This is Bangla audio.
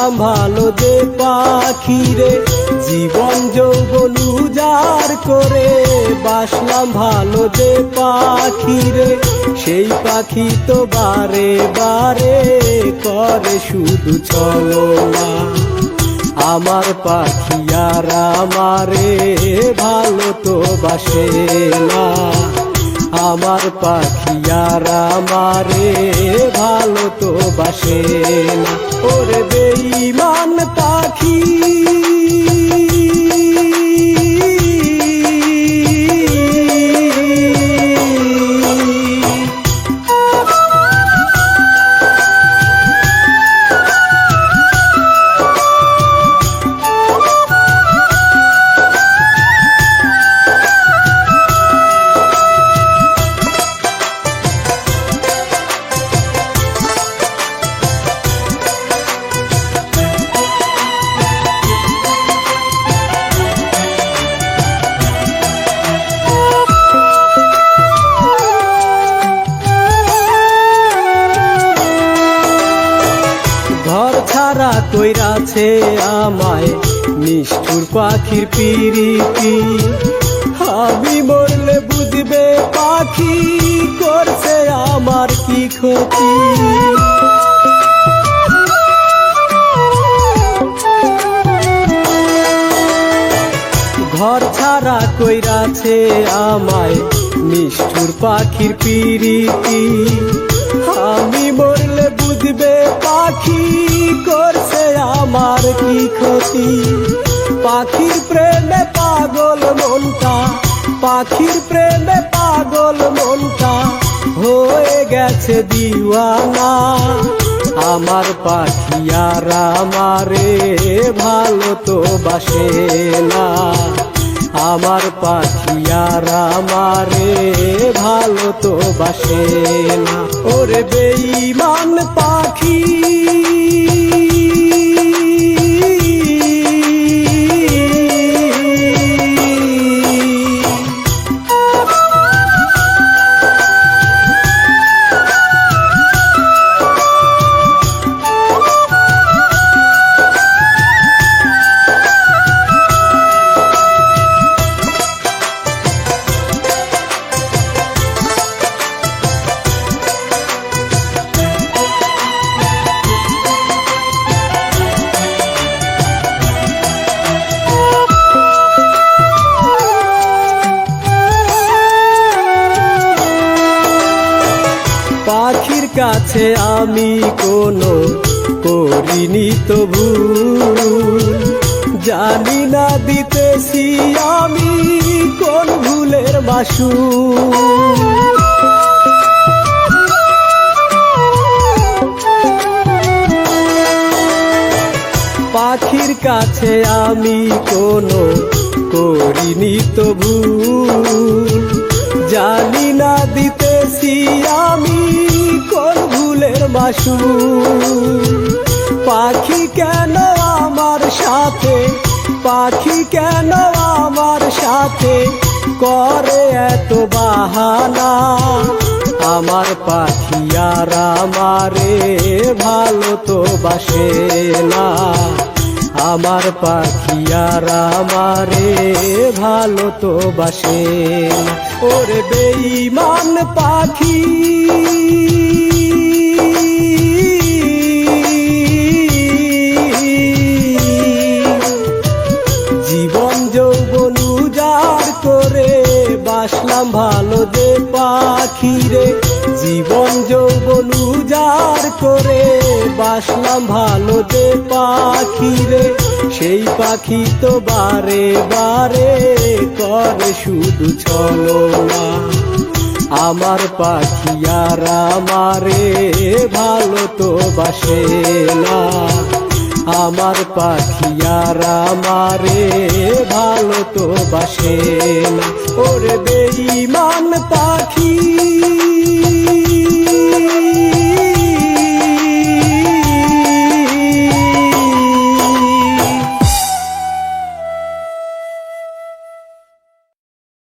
বাসলাম ভালো যে পাখিরে, জীবন যৌবন উজাড় করে বাসলাম ভালো যে পাখিরে, সেই পাখি তো বারে বারে করে শুধু ছলনা। আমার পাখি আর আমারে ভালো তো বাসে না, আমার পাখি আর আমারে ভালো তো বাসে না। ওরে বেঈমান পাখি ঘর ছাড়া কইরাছে আমায় নিষ্ঠুর পাখির পিরিতি, আমি মরলে বুঝবে পাখি করছে আমার কি ক্ষতি। ঘর ছাড়া কইরাছে আমায় নিষ্ঠুর পাখির পিরিতি, আমি মরলে বুঝবে পাখি করছে আমার কি ক্ষতি। পাখির প্রেমে পাগল মনটা, পাখির প্রেমে পাগল মনটা হয়ে গেছে দিওয়ানা। আমার পাখি আর আমারে ভালো তো বাসে না, আমার পাখি আর আমারে ভালো তো বাসে না। ওরে বেঈমান পাখি পাখির কাছে আমি কোনো করিনি তো ভুল, জানি না দিতেছি আমি কোন ভুলের মাসুল। পাখির কাছে আমি কোনো করিনি তো ভুল, জানি না দিতেছি আমি কোন ভুলের মাসুল। পাখি কেন আমার সাথে, পাখি কেন আমার সাথে করে এত বাহানা। আমার পাখি আর আমারে ভালো তো বাসে না, আমার পাখি আর আমারে ভালো তো বাসে না। ওরে বেঈমান পাখি জীবন যৌবন উজাড় করে বাসলাম ভালো যে পাখিরে, জীবন যৌবন উজাড় করে বাসলাম ভালো যে পাখিরে, সেই পাখি তো বারে বারে করে শুধু ছলনা। আমার পাখি আর আমারে ভালো তো বাসে না, আমার পাখি আর আমারে ভালো তো বাসে না। ওরে বেঈমান পাখি।